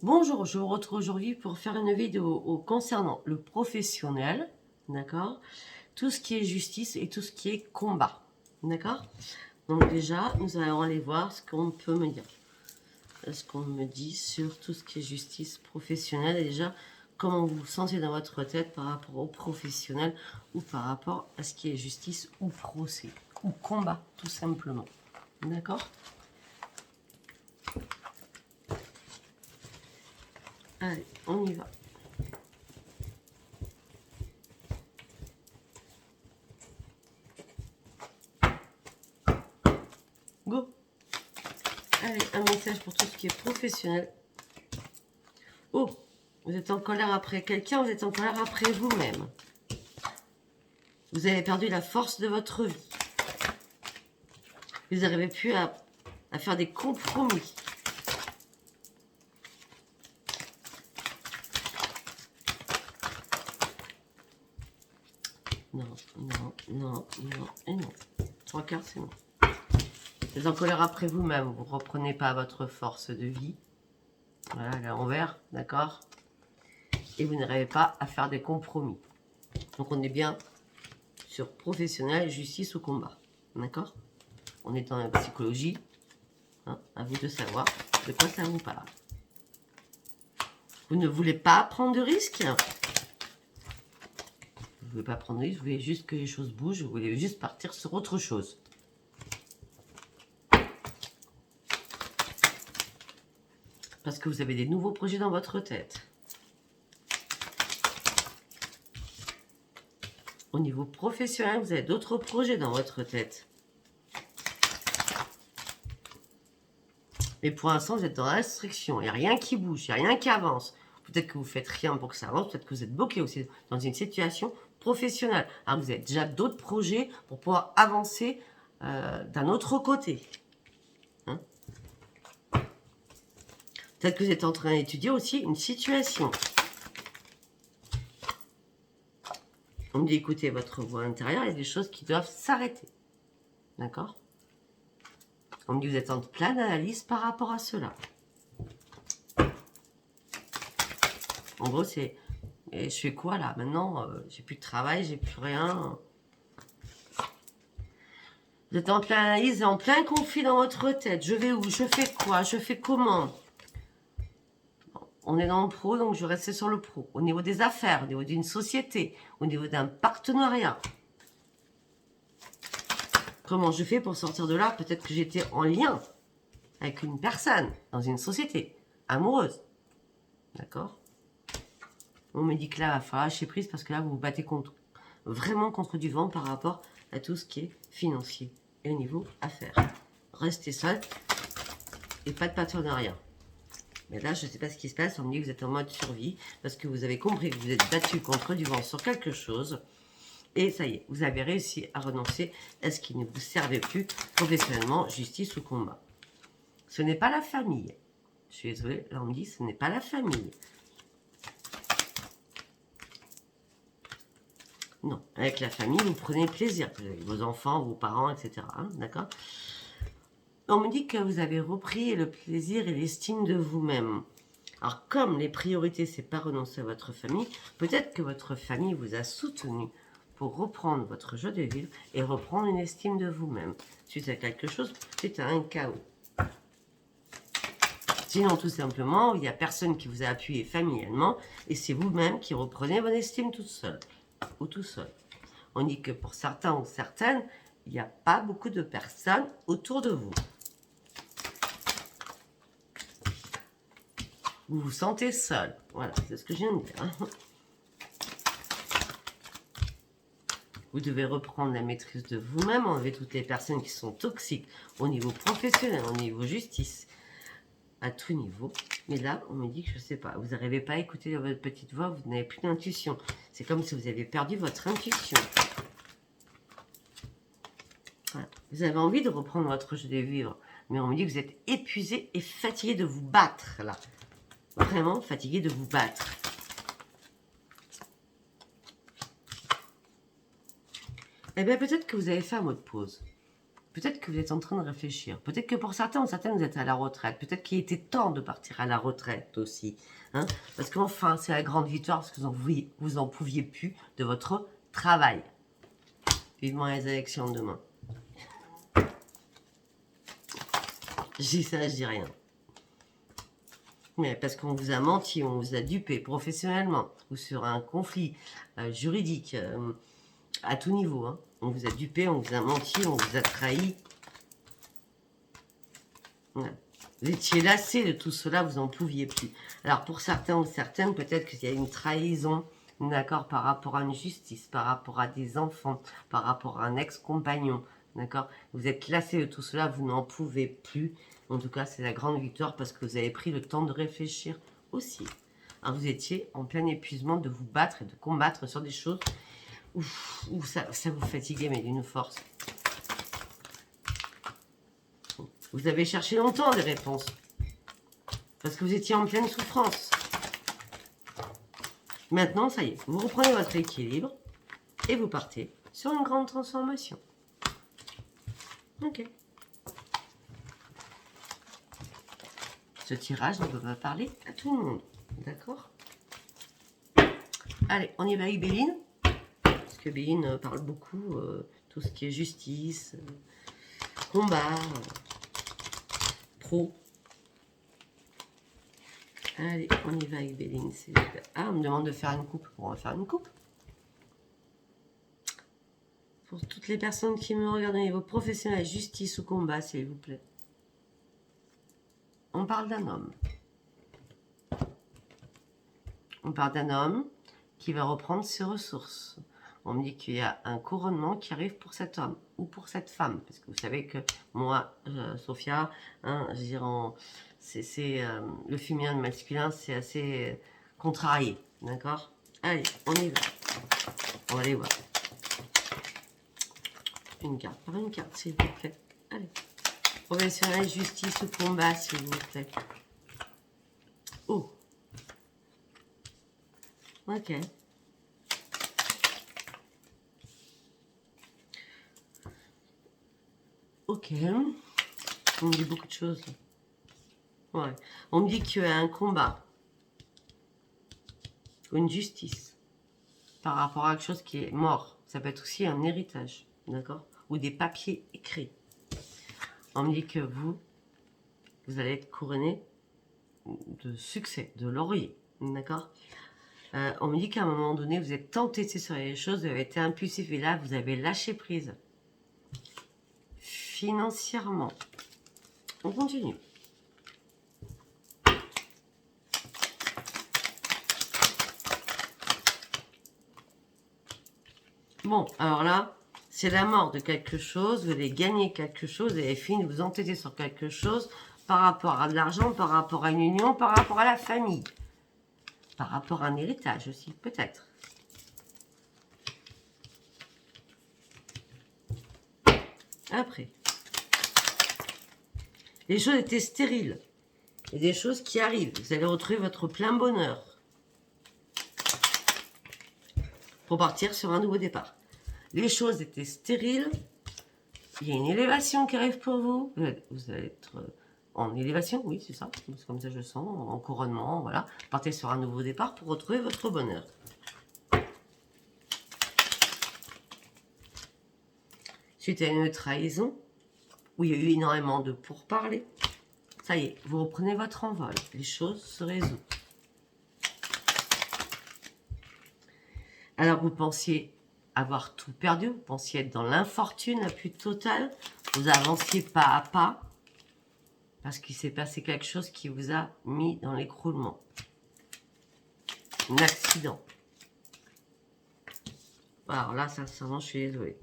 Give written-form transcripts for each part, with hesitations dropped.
Bonjour, je vous retrouve aujourd'hui pour faire une vidéo concernant le professionnel, d'accord? Tout ce qui est justice et tout ce qui est combat, d'accord? Donc déjà, nous allons aller voir ce qu'on peut me dire. Ce qu'on me dit sur tout ce qui est justice professionnelle et déjà, comment vous vous sentez dans votre tête par rapport au professionnel ou par rapport à ce qui est justice ou procès ou combat, tout simplement. D'accord? Allez, on y va. Go! Allez, un message pour tout ce qui est professionnel. Oh, vous êtes en colère après quelqu'un, vous êtes en colère après vous-même. Vous avez perdu la force de votre vie. Vous n'arrivez plus à faire des compromis. Non, non, non, non et non. 3 quarts, c'est non. Vous êtes en colère après vous-même. Vous ne reprenez pas votre force de vie. Voilà, là, en vert, d'accord? Et vous n'arrivez pas à faire des compromis. Donc on est bien sur professionnel, justice ou combat. D'accord? On est dans la psychologie. Hein, à vous de savoir de quoi ça vous parle. Vous ne voulez pas prendre de risques? Vous ne voulez pas prendre de risques, vous voulez juste que les choses bougent, vous voulez juste partir sur autre chose. Parce que vous avez des nouveaux projets dans votre tête. Au niveau professionnel, vous avez d'autres projets dans votre tête. Mais pour l'instant, vous êtes dans la restriction. Il n'y a rien qui bouge, il n'y a rien qui avance. Peut-être que vous ne faites rien pour que ça avance, peut-être que vous êtes bloqué aussi dans une situation professionnelle. Alors vous avez déjà d'autres projets pour pouvoir avancer d'un autre côté. Hein? Peut-être que vous êtes en train d'étudier aussi une situation. On me dit écoutez votre voix intérieure, il y a des choses qui doivent s'arrêter. D'accord? On me dit vous êtes en pleine analyse par rapport à cela. En gros, c'est et je fais quoi là? Maintenant, j'ai plus de travail, j'ai plus rien. Vous êtes en pleine analyse et en plein conflit dans votre tête. Je vais où? Je fais quoi? Je fais comment? On est dans le pro, donc je restais sur le pro. Au niveau des affaires, au niveau d'une société, au niveau d'un partenariat. Comment je fais pour sortir de là? Peut-être que j'étais en lien avec une personne, dans une société, amoureuse. D'accord? On me dit que là, il va falloir lâcher prise parce que là, vous vous battez vraiment contre du vent par rapport à tout ce qui est financier et au niveau affaires. Restez seul et pas de partenariat. Mais là, je ne sais pas ce qui se passe. On me dit que vous êtes en mode survie parce que vous avez compris que vous êtes battu contre du vent sur quelque chose. Et ça y est, vous avez réussi à renoncer à ce qui ne vous servait plus professionnellement, justice ou combat. Ce n'est pas la famille. Je suis désolée, là on me dit ce n'est pas la famille. Non, avec la famille, vous prenez plaisir. Vous avez vos enfants, vos parents, etc. Hein, d'accord? On me dit que vous avez repris le plaisir et l'estime de vous-même. Alors, comme les priorités, c'est pas renoncer à votre famille, peut-être que votre famille vous a soutenu pour reprendre votre jeu de vivre et reprendre une estime de vous-même. Suite à quelque chose, suite à un chaos. Sinon, tout simplement, il n'y a personne qui vous a appuyé familialement et c'est vous-même qui reprenez votre estime toute seule ou tout seul. On dit que pour certains ou certaines, il n'y a pas beaucoup de personnes autour de vous. Vous vous sentez seul. Voilà, c'est ce que je viens de dire. Vous devez reprendre la maîtrise de vous-même, enlever toutes les personnes qui sont toxiques au niveau professionnel, au niveau justice, à tout niveau. Mais là, on me dit que je ne sais pas, vous n'arrivez pas à écouter votre petite voix, vous n'avez plus d'intuition. C'est comme si vous aviez perdu votre intuition. Voilà. Vous avez envie de reprendre votre jeu de vivre, mais on me dit que vous êtes épuisé et fatigué de vous battre, là. Vraiment fatigué de vous battre. Eh bien, peut-être que vous avez fait un mot de pause. Peut-être que vous êtes en train de réfléchir. Peut-être que pour certains ou certaines, vous êtes à la retraite. Peut-être qu'il était temps de partir à la retraite aussi. Hein, parce qu'enfin, c'est la grande victoire parce que vous en pouviez plus de votre travail. Vivement les élections demain. Je dis ça, je dis rien. Mais parce qu'on vous a menti, on vous a dupé professionnellement ou sur un conflit juridique à tout niveau. Hein. On vous a dupé, on vous a menti, on vous a trahi. Ouais. Vous étiez lassé de tout cela, vous n'en pouviez plus. Alors pour certains ou certaines, peut-être qu'il y a une trahison, d'accord, par rapport à une justice, par rapport à des enfants, par rapport à un ex-compagnon, d'accord. Vous êtes lassé de tout cela, vous n'en pouvez plus. En tout cas, c'est la grande victoire parce que vous avez pris le temps de réfléchir aussi. Alors, vous étiez en plein épuisement de vous battre et de combattre sur des choses où ça vous fatiguait, mais d'une force. Vous avez cherché longtemps des réponses. Parce que vous étiez en pleine souffrance. Maintenant, ça y est, vous reprenez votre équilibre et vous partez sur une grande transformation. Ok. Ce tirage ne peut pas parler à tout le monde. D'accord? Allez, on y va avec Béline. Parce que Béline parle beaucoup, tout ce qui est justice, combat, pro. Allez, on y va avec Béline. Ah, on me demande de faire une coupe. On va faire une coupe. Pour toutes les personnes qui me regardent au niveau professionnel, justice ou combat, s'il vous plaît. On parle d'un homme. On parle d'un homme qui va reprendre ses ressources. On me dit qu'il y a un couronnement qui arrive pour cet homme ou pour cette femme. Parce que vous savez que moi, Sophia, hein, je dirais, le féminin et le masculin, c'est assez contrarié. D'accord? Allez, on y va. On va aller voir. Une carte par une carte, s'il vous plaît. Allez. Professionnel, justice ou combat, s'il vous plaît. Oh. Ok. Ok. On me dit beaucoup de choses. Ouais. On me dit qu'il y a un combat. Ou une justice. Par rapport à quelque chose qui est mort. Ça peut être aussi un héritage. D'accord? Ou des papiers écrits. On me dit que vous allez être couronné de succès, de laurier. D'accord? On me dit qu'à un moment donné, vous êtes tenté sur les choses, vous avez été impulsif et là, vous avez lâché prise. Financièrement. On continue. Bon, alors là, c'est la mort de quelque chose, vous allez gagner quelque chose, vous avez fini de vous entêter sur quelque chose par rapport à de l'argent, par rapport à une union, par rapport à la famille. Par rapport à un héritage aussi, peut-être. Après. Les choses étaient stériles. Il y a des choses qui arrivent. Vous allez retrouver votre plein bonheur. Pour partir sur un nouveau départ. Les choses étaient stériles. Il y a une élévation qui arrive pour vous. Vous allez être en élévation, oui, c'est ça. C'est comme ça que je le sens, en couronnement, voilà. Partez sur un nouveau départ pour retrouver votre bonheur. Suite à une trahison, où il y a eu énormément de pourparlers, ça y est, vous reprenez votre envol. Les choses se résolvent. Alors, vous pensiez avoir tout perdu, vous pensiez être dans l'infortune la plus totale, vous avanciez pas à pas, parce qu'il s'est passé quelque chose qui vous a mis dans l'écroulement. Un accident. Alors là, sincèrement, je suis désolée.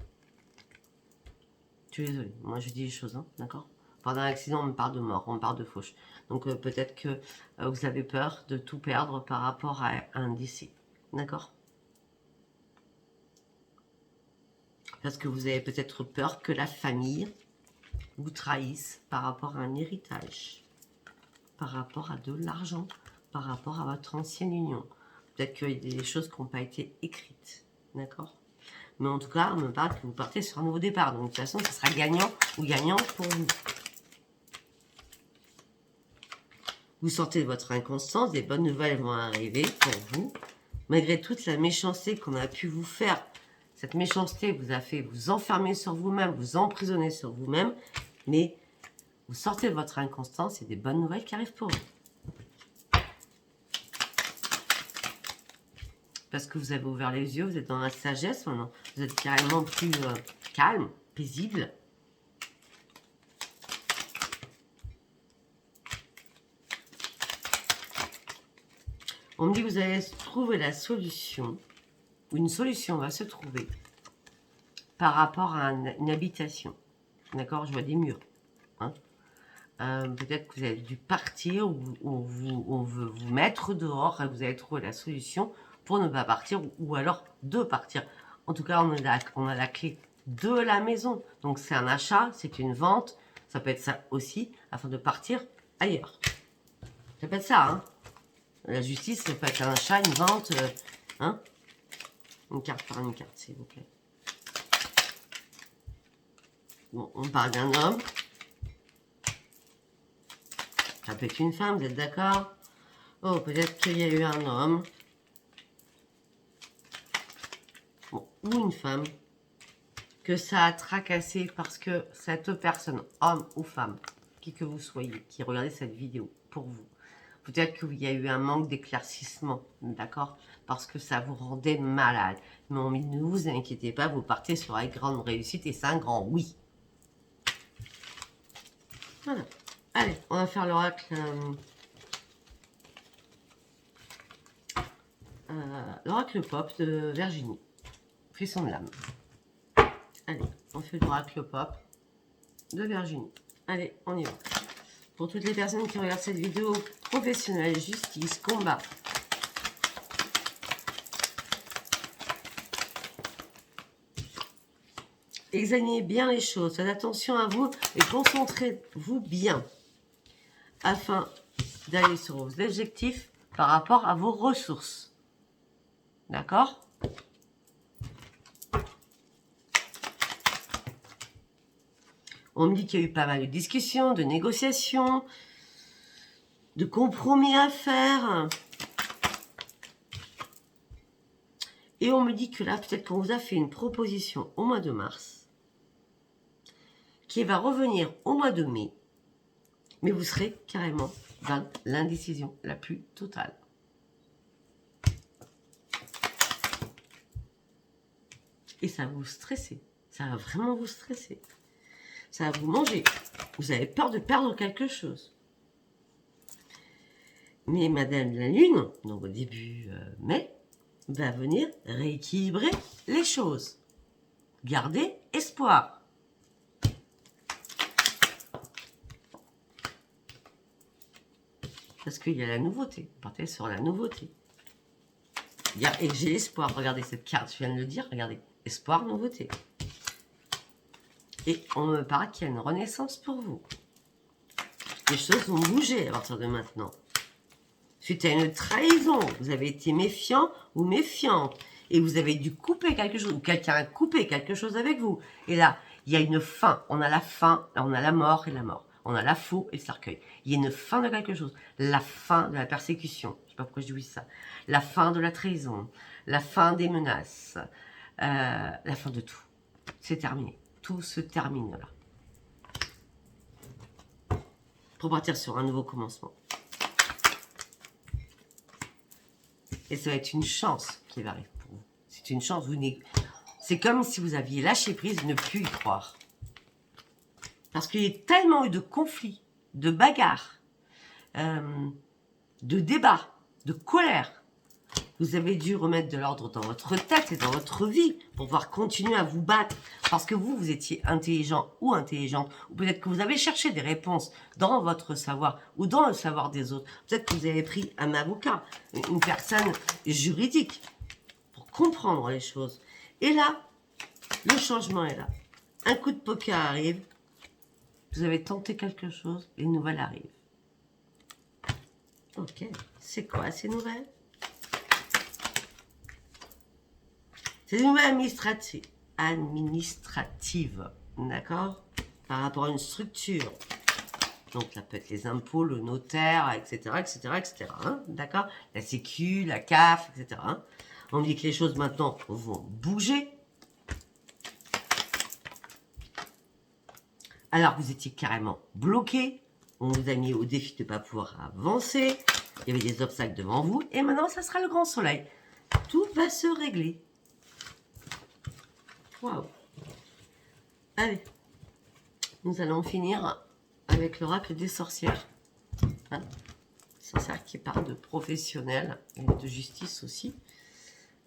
Je suis désolée. Moi, je dis les choses, hein, d'accord? Pendant un accident, on me parle de mort, on me parle de fauche. Donc, peut-être que vous avez peur de tout perdre par rapport à un décès. D'accord? Parce que vous avez peut-être peur que la famille vous trahisse par rapport à un héritage, par rapport à de l'argent, par rapport à votre ancienne union. Peut-être qu'il y a des choses qui n'ont pas été écrites, d'accord? Mais en tout cas, on me parle que vous partez sur un nouveau départ. Donc, de toute façon, ce sera gagnant ou gagnant pour vous. Vous sortez de votre inconstance, des bonnes nouvelles vont arriver pour vous. Malgré toute la méchanceté qu'on a pu vous faire, cette méchanceté vous a fait vous enfermer sur vous-même, vous emprisonner sur vous-même, mais vous sortez de votre inconstance et des bonnes nouvelles qui arrivent pour vous. Parce que vous avez ouvert les yeux, vous êtes dans la sagesse maintenant, vous êtes carrément plus calme, paisible. On me dit que vous allez trouver la solution, ou une solution va se trouver par rapport à une habitation. D'accord, je vois des murs. Hein. Peut-être que vous avez dû partir ou on veut vous mettre dehors et vous allez trouver la solution pour ne pas partir ou alors de partir. En tout cas, on a la clé de la maison. Donc c'est un achat, c'est une vente. Ça peut être ça aussi, afin de partir ailleurs. Ça peut être ça, hein. La justice, ça peut être un achat, une vente, hein. Une carte par une carte, s'il vous plaît. Bon, on parle d'un homme. Ça peut être une femme, vous êtes d'accord? Oh, peut-être qu'il y a eu un homme. Bon, ou une femme. Que ça a tracassé parce que cette personne, homme ou femme, qui que vous soyez, qui regardez cette vidéo pour vous, peut-être qu'il y a eu un manque d'éclaircissement, d'accord? Parce que ça vous rendait malade. Mais ne vous inquiétez pas, vous partez sur une grande réussite et c'est un grand oui. Voilà. Allez, on va faire l'oracle. L'oracle pop de Virginie. Frisson de l'âme. Allez, on fait l'oracle pop de Virginie. Allez, on y va. Pour toutes les personnes qui regardent cette vidéo, professionnelle, justice, combat. Examinez bien les choses, faites attention à vous et concentrez-vous bien afin d'aller sur vos objectifs par rapport à vos ressources. D'accord ? On me dit qu'il y a eu pas mal de discussions, de négociations, de compromis à faire. Et on me dit que là, peut-être qu'on vous a fait une proposition au mois de mars, qui va revenir au mois de mai, mais vous serez carrément dans l'indécision la plus totale. Et ça va vous stresser. Ça va vraiment vous stresser. Ça va vous manger. Vous avez peur de perdre quelque chose. Mais Madame la Lune, donc au début mai, va venir rééquilibrer les choses. Gardez espoir. Parce qu'il y a la nouveauté. Partez sur la nouveauté. Et j'ai espoir. Regardez cette carte, je viens de le dire. Regardez. Espoir, nouveauté. Et on me parle qu'il y a une renaissance pour vous. Les choses vont bouger à partir de maintenant. Suite à une trahison, vous avez été méfiant ou méfiante. Et vous avez dû couper quelque chose. Ou quelqu'un a coupé quelque chose avec vous. Et là, il y a une fin. On a la fin, on a la mort et la mort. On a la faux et le cercueil. Il y a une fin de quelque chose. La fin de la persécution. Je ne sais pas pourquoi je dis ça. La fin de la trahison. La fin des menaces. La fin de tout. C'est terminé. Tout se termine là. Pour partir sur un nouveau commencement. Et ça va être une chance qui va arriver pour vous. C'est une chance. C'est comme si vous aviez lâché prise, ne plus y croire. Parce qu'il y a tellement eu de conflits, de bagarres, de débats, de colère. Vous avez dû remettre de l'ordre dans votre tête et dans votre vie pour pouvoir continuer à vous battre. Parce que vous étiez intelligent ou intelligente. Ou peut-être que vous avez cherché des réponses dans votre savoir ou dans le savoir des autres. Peut-être que vous avez pris un avocat, une personne juridique pour comprendre les choses. Et là, le changement est là. Un coup de poker arrive. Vous avez tenté quelque chose et une nouvelle arrive. Ok, c'est quoi ces nouvelles ? C'est une nouvelle administrative, d'accord? Par rapport à une structure. Donc, ça peut être les impôts, le notaire, etc., etc., etc., hein, d'accord? La sécu, la CAF, etc., hein. On dit que les choses, maintenant, vont bouger. Alors, vous étiez carrément bloqué. On vous a mis au défi de ne pas pouvoir avancer. Il y avait des obstacles devant vous. Et maintenant, ça sera le grand soleil. Tout va se régler. Waouh! Allez, nous allons finir avec l'oracle des sorcières. Hein, sorcières qui parle de professionnels et de justice aussi.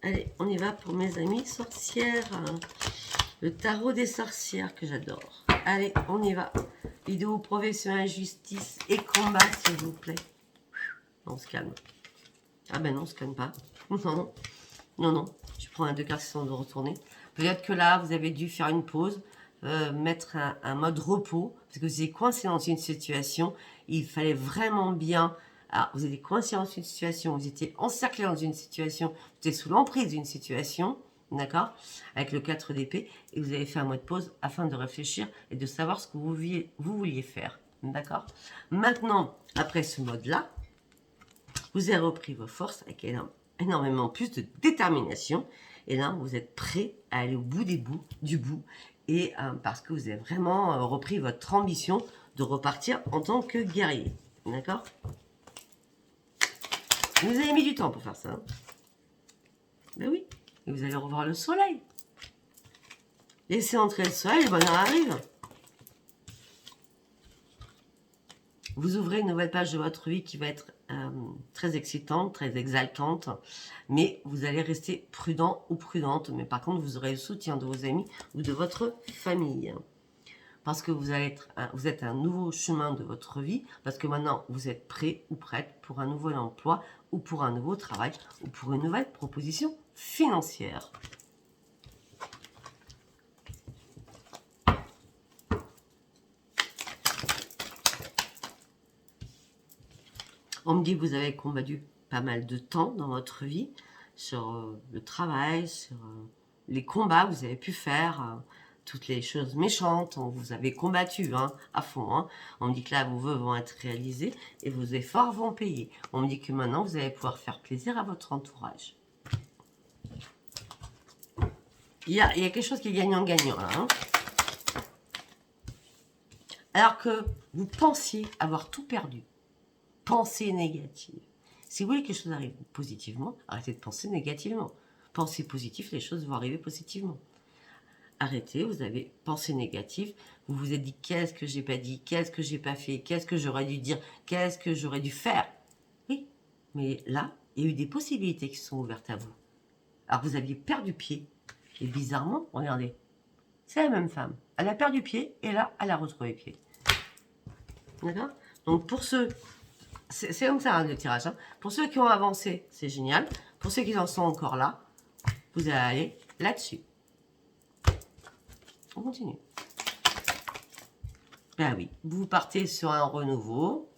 Allez, on y va pour mes amis sorcières. Le tarot des sorcières que j'adore. Allez, on y va. Vidéo professionnelle, justice et combat, s'il vous plaît. On se calme. Ah ben non, on se calme pas. Non, non. Non, non. Je prends un 2 cartes sans de retourner. Peut-être que là, vous avez dû faire une pause, mettre un mode repos, parce que vous êtes coincé dans une situation. Il fallait vraiment bien... Alors, vous étiez coincé dans une situation, vous étiez encerclé dans une situation, vous étiez sous l'emprise d'une situation, d'accord, avec le 4 d'épée, et vous avez fait un mode pause afin de réfléchir et de savoir ce que vous vouliez faire, d'accord. Maintenant, après ce mode-là, vous avez repris vos forces avec énormément plus de détermination, et là, vous êtes prêt à aller au bout du bout, et parce que vous avez vraiment repris votre ambition de repartir en tant que guerrier, d'accord. Vous avez mis du temps pour faire ça. Hein. Ben oui, et vous allez revoir le soleil. Laissez entrer le soleil, le bonheur arrive. Vous ouvrez une nouvelle page de votre vie qui va être très excitante, très exaltante, mais vous allez rester prudent ou prudente. Mais par contre, vous aurez le soutien de vos amis ou de votre famille. Parce que vous êtes un nouveau chemin de votre vie, parce que maintenant, vous êtes prêt ou prête pour un nouvel emploi, ou pour un nouveau travail, ou pour une nouvelle proposition financière. On me dit que vous avez combattu pas mal de temps dans votre vie, sur le travail, sur les combats que vous avez pu faire, toutes les choses méchantes, vous avez combattu hein, à fond. Hein. On me dit que là, vos vœux vont être réalisés et vos efforts vont payer. On me dit que maintenant, vous allez pouvoir faire plaisir à votre entourage. Il y a quelque chose qui est gagnant-gagnant là. Hein. Alors que vous pensiez avoir tout perdu. Pensée négative. Si vous voulez que les choses arrivent positivement, arrêtez de penser négativement. Pensez positif, les choses vont arriver positivement. Arrêtez, vous avez pensé négative, vous vous êtes dit qu'est-ce que j'ai pas dit, qu'est-ce que j'ai pas fait, qu'est-ce que j'aurais dû dire, qu'est-ce que j'aurais dû faire. Oui, mais là, il y a eu des possibilités qui sont ouvertes à vous. Alors vous aviez perdu pied, et bizarrement, regardez, c'est la même femme. Elle a perdu pied, et là, elle a retrouvé pied. D'accord? Donc pour ceux... C'est comme ça hein, le tirage. Hein. Pour ceux qui ont avancé, c'est génial. Pour ceux qui en sont encore là, vous allez aller là-dessus. On continue. Ben oui, vous partez sur un renouveau.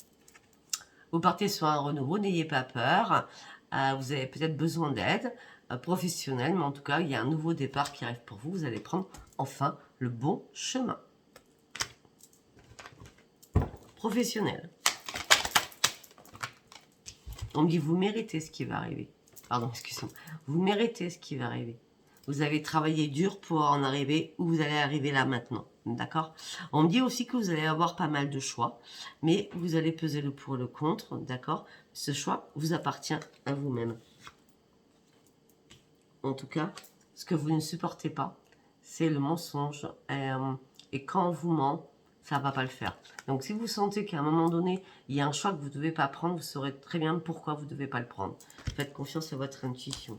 Vous partez sur un renouveau, n'ayez pas peur. Vous avez peut-être besoin d'aide professionnelle, mais en tout cas, il y a un nouveau départ qui arrive pour vous. Vous allez prendre enfin le bon chemin. Professionnel. On me dit, vous méritez ce qui va arriver. Pardon, excusez-moi. Vous méritez ce qui va arriver. Vous avez travaillé dur pour en arriver où vous allez arriver là maintenant. D'accord? On me dit aussi que vous allez avoir pas mal de choix, mais vous allez peser le pour et le contre. D'accord? Ce choix vous appartient à vous-même. En tout cas, ce que vous ne supportez pas, c'est le mensonge. Et quand on vous ment, ça ne va pas le faire. Donc si vous sentez qu'à un moment donné, il y a un choix que vous ne devez pas prendre, vous saurez très bien pourquoi vous ne devez pas le prendre. Faites confiance à votre intuition.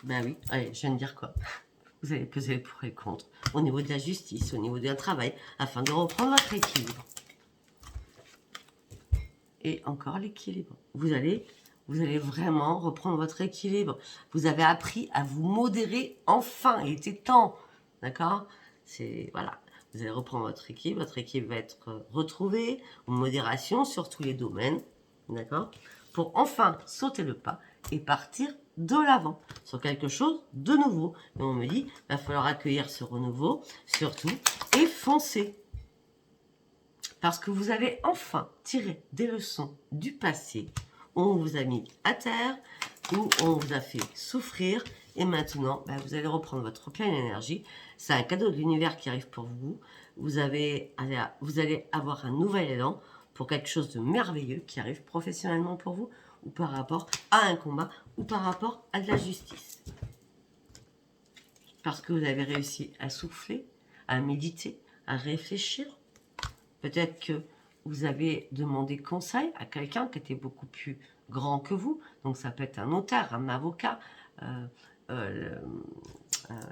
Ben oui, allez, je viens de dire quoi? Vous allez peser le pour et le contre au niveau de la justice, au niveau d'un travail, afin de reprendre votre équilibre. Et encore l'équilibre. Vous allez vraiment reprendre votre équilibre. Vous avez appris à vous modérer enfin. Il était temps. D'accord? C'est, voilà. Vous allez reprendre votre équilibre. Votre équilibre va être retrouvée. Modération sur tous les domaines. D'accord? pour enfin sauter le pas et partir de l'avant sur quelque chose de nouveau. Et on me dit, il va falloir accueillir ce renouveau, surtout, et foncer. Parce que vous avez enfin tiré des leçons du passé, où on vous a mis à terre, où on vous a fait souffrir, et maintenant, vous allez reprendre votre pleine énergie. C'est un cadeau de l'univers qui arrive pour vous. Vous allez avoir un nouvel élan pour quelque chose de merveilleux qui arrive professionnellement pour vous, ou par rapport à un combat, ou par rapport à de la justice. Parce que vous avez réussi à souffler, à méditer, à réfléchir. Peut-être que vous avez demandé conseil à quelqu'un qui était beaucoup plus grand que vous. Donc ça peut être un notaire, un avocat,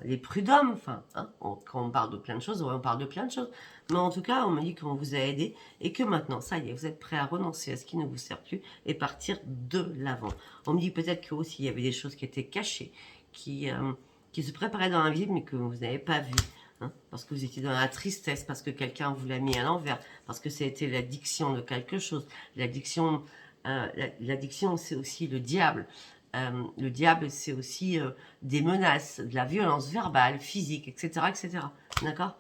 les prud'hommes. Enfin, hein, quand on parle de plein de choses, on parle de plein de choses. Mais en tout cas, on me dit qu'on vous a aidé et que maintenant, ça y est, vous êtes prêt à renoncer à ce qui ne vous sert plus et partir de l'avant. On me dit peut-être que aussi il y avait des choses qui étaient cachées, qui se préparaient dans l'invisible mais que vous n'avez pas vu. Hein, parce que vous étiez dans la tristesse, parce que quelqu'un vous l'a mis à l'envers, parce que c'était l'addiction de quelque chose. L'addiction, c'est aussi le diable. Le diable, c'est aussi des menaces, de la violence verbale, physique, etc. etc. D'accord ?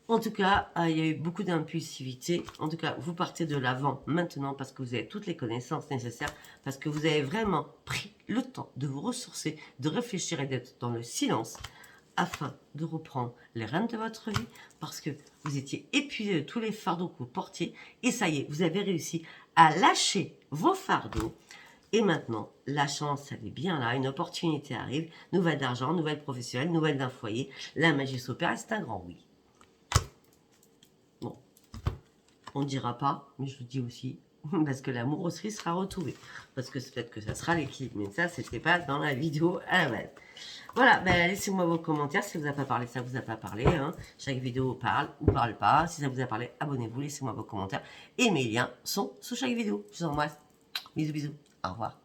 En tout cas, il y a eu beaucoup d'impulsivité. En tout cas, vous partez de l'avant maintenant parce que vous avez toutes les connaissances nécessaires, parce que vous avez vraiment pris le temps de vous ressourcer, de réfléchir et d'être dans le silence afin de reprendre les rênes de votre vie, parce que vous étiez épuisé de tous les fardeaux que vous portiez, et ça y est, vous avez réussi à lâcher vos fardeaux, et maintenant, la chance, elle est bien là, une opportunité arrive, nouvelle d'argent, nouvelle professionnelle, nouvelle d'un foyer, la magie s'opère, c'est un grand oui. Bon, on ne dira pas, mais je vous dis aussi, parce que l'amour aussi sera retrouvé, parce que c'est peut-être que ça sera l'équilibre, mais ça, c'était pas dans la vidéo à la base. Voilà, laissez-moi vos commentaires. Si ça vous a pas parlé, ça vous a pas parlé. Hein. Chaque vidéo parle ou parle pas. Si ça vous a parlé, abonnez-vous, laissez-moi vos commentaires. Et mes liens sont sous chaque vidéo. Je vous embrasse. Bisous, bisous. Au revoir.